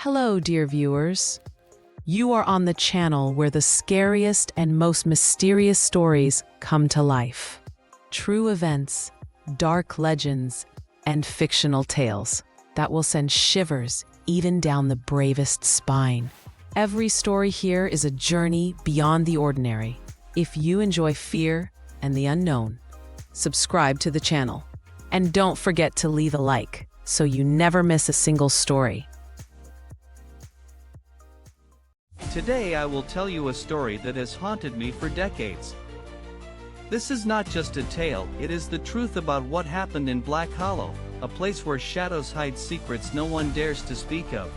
Hello, dear viewers. You are on the channel where the scariest and most mysterious stories come to life. True events, dark legends, and fictional tales that will send shivers even down the bravest spine. Every story here is a journey beyond the ordinary. If you enjoy fear and the unknown, subscribe to the channel. And don't forget to leave a like so you never miss a single story. Today I will tell you a story that has haunted me for decades. This is not just a tale, it is the truth about what happened in Black Hollow, a place where shadows hide secrets no one dares to speak of.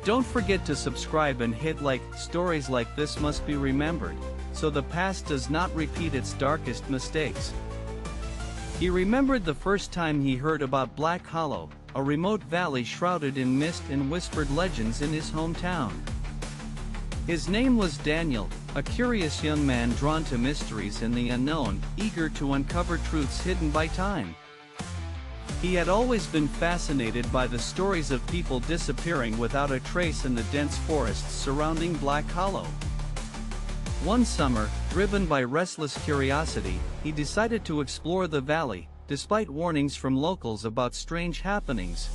Don't forget to subscribe and hit like. Stories like this must be remembered, so the past does not repeat its darkest mistakes. He remembered the first time he heard about Black Hollow, a remote valley shrouded in mist and whispered legends in his hometown. His name was Daniel, a curious young man drawn to mysteries and the unknown, eager to uncover truths hidden by time. He had always been fascinated by the stories of people disappearing without a trace in the dense forests surrounding Black Hollow. One summer, driven by restless curiosity, he decided to explore the valley, despite warnings from locals about strange happenings.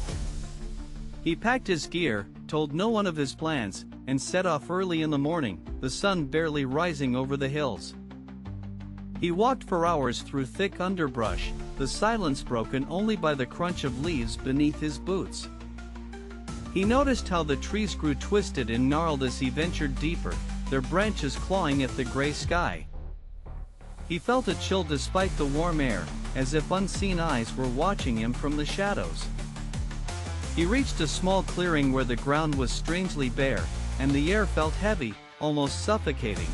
He packed his gear, told no one of his plans, and set off early in the morning, the sun barely rising over the hills. He walked for hours through thick underbrush, the silence broken only by the crunch of leaves beneath his boots. He noticed how the trees grew twisted and gnarled as he ventured deeper, their branches clawing at the gray sky. He felt a chill despite the warm air, as if unseen eyes were watching him from the shadows. He reached a small clearing where the ground was strangely bare, and the air felt heavy, almost suffocating.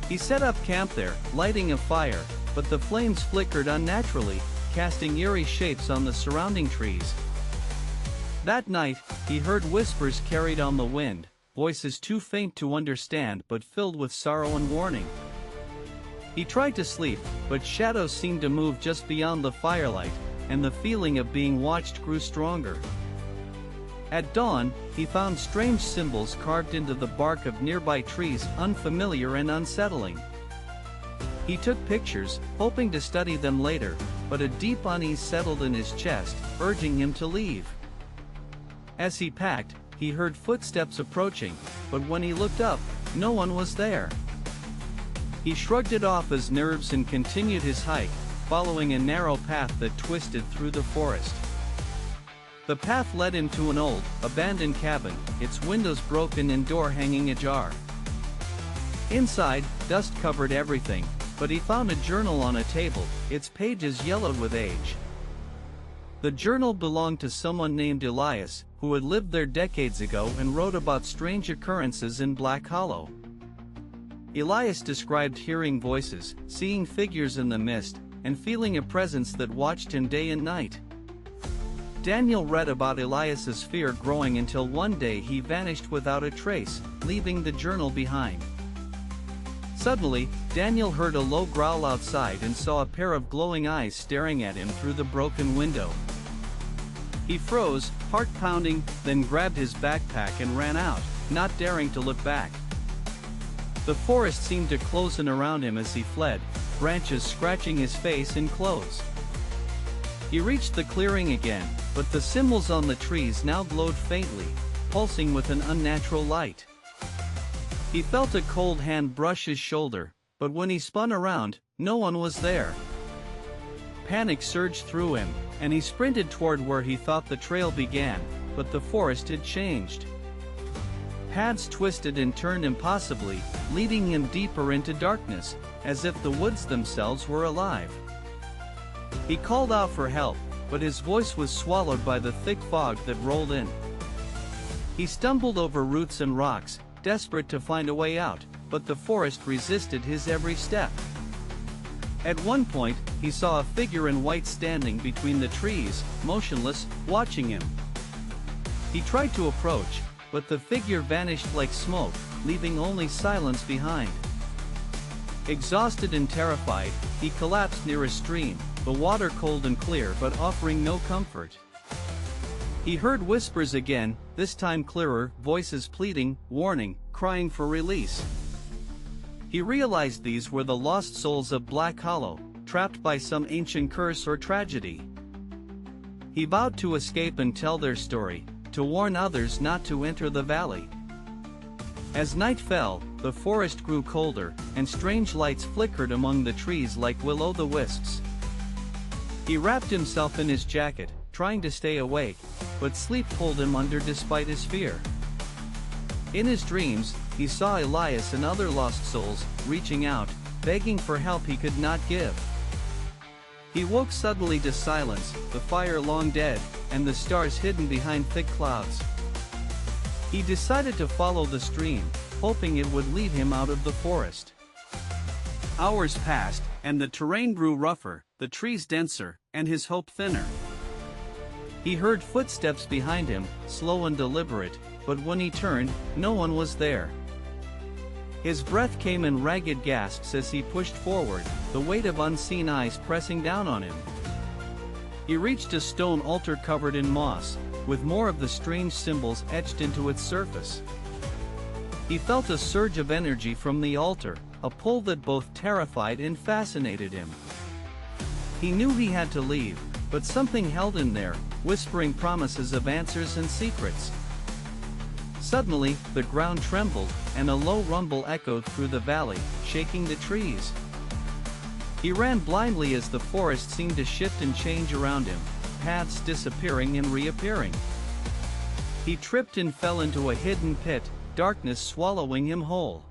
He set up camp there, lighting a fire, but the flames flickered unnaturally, casting eerie shapes on the surrounding trees. That night, he heard whispers carried on the wind, voices too faint to understand but filled with sorrow and warning. He tried to sleep, but shadows seemed to move just beyond the firelight, and the feeling of being watched grew stronger. At dawn, he found strange symbols carved into the bark of nearby trees, unfamiliar and unsettling. He took pictures, hoping to study them later, but a deep unease settled in his chest, urging him to leave. As he packed, he heard footsteps approaching, but when he looked up, no one was there. He shrugged it off as nerves and continued his hike, following a narrow path that twisted through the forest. The path led him to an old, abandoned cabin, its windows broken and door hanging ajar. Inside, dust covered everything, but he found a journal on a table, its pages yellowed with age. The journal belonged to someone named Elias, who had lived there decades ago and wrote about strange occurrences in Black Hollow. Elias described hearing voices, seeing figures in the mist, and feeling a presence that watched him day and night. Daniel read about Elias's fear growing until one day he vanished without a trace, leaving the journal behind. Suddenly, Daniel heard a low growl outside and saw a pair of glowing eyes staring at him through the broken window. He froze, heart pounding, then grabbed his backpack and ran out, not daring to look back. The forest seemed to close in around him as he fled, branches scratching his face and clothes. He reached the clearing again, but the symbols on the trees now glowed faintly, pulsing with an unnatural light. He felt a cold hand brush his shoulder, but when he spun around, no one was there. Panic surged through him, and he sprinted toward where he thought the trail began, but the forest had changed. Paths twisted and turned impossibly, leading him deeper into darkness, as if the woods themselves were alive. He called out for help, but his voice was swallowed by the thick fog that rolled in. He stumbled over roots and rocks, desperate to find a way out, but the forest resisted his every step. At one point, he saw a figure in white standing between the trees, motionless, watching him. He tried to approach, but the figure vanished like smoke, leaving only silence behind. Exhausted and terrified, he collapsed near a stream, the water cold and clear but offering no comfort. He heard whispers again, this time clearer, voices pleading, warning, crying for release. He realized these were the lost souls of Black Hollow, trapped by some ancient curse or tragedy. He vowed to escape and tell their story, to warn others not to enter the valley. As night fell, the forest grew colder, and strange lights flickered among the trees like will-o'-the-wisps. He wrapped himself in his jacket, trying to stay awake, but sleep pulled him under despite his fear. In his dreams, he saw Elias and other lost souls, reaching out, begging for help he could not give. He woke suddenly to silence, the fire long dead, and the stars hidden behind thick clouds. He decided to follow the stream, hoping it would lead him out of the forest. Hours passed, and the terrain grew rougher, the trees denser, and his hope thinner. He heard footsteps behind him, slow and deliberate, but when he turned, no one was there. His breath came in ragged gasps as he pushed forward, the weight of unseen eyes pressing down on him. He reached a stone altar covered in moss, with more of the strange symbols etched into its surface. He felt a surge of energy from the altar, a pull that both terrified and fascinated him. He knew he had to leave, but something held him there, whispering promises of answers and secrets. Suddenly, the ground trembled, and a low rumble echoed through the valley, shaking the trees. He ran blindly as the forest seemed to shift and change around him, paths disappearing and reappearing. He tripped and fell into a hidden pit, darkness swallowing him whole.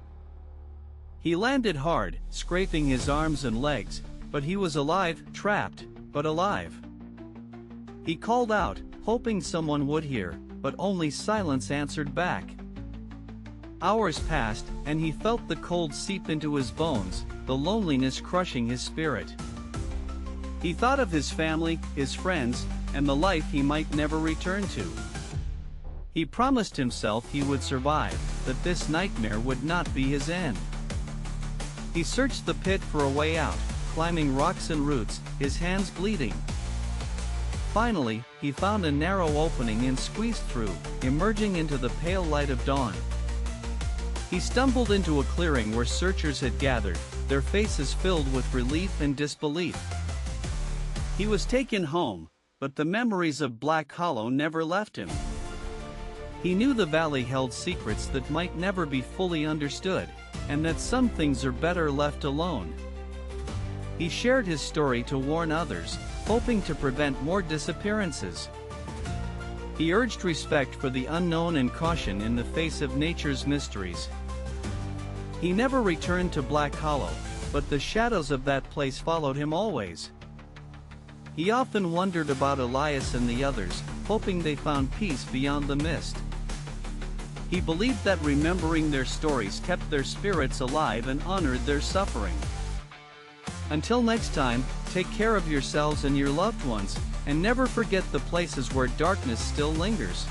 He landed hard, scraping his arms and legs, but he was alive, trapped, but alive. He called out, hoping someone would hear, but only silence answered back. Hours passed, and he felt the cold seep into his bones, the loneliness crushing his spirit. He thought of his family, his friends, and the life he might never return to. He promised himself he would survive, that this nightmare would not be his end. He searched the pit for a way out, climbing rocks and roots, his hands bleeding. Finally, he found a narrow opening and squeezed through, emerging into the pale light of dawn. He stumbled into a clearing where searchers had gathered, their faces filled with relief and disbelief. He was taken home, but the memories of Black Hollow never left him. He knew the valley held secrets that might never be fully understood, and that some things are better left alone. He shared his story to warn others, hoping to prevent more disappearances. He urged respect for the unknown and caution in the face of nature's mysteries. He never returned to Black Hollow, but the shadows of that place followed him always. He often wondered about Elias and the others, hoping they found peace beyond the mist. He believed that remembering their stories kept their spirits alive and honored their suffering. Until next time, take care of yourselves and your loved ones, and never forget the places where darkness still lingers.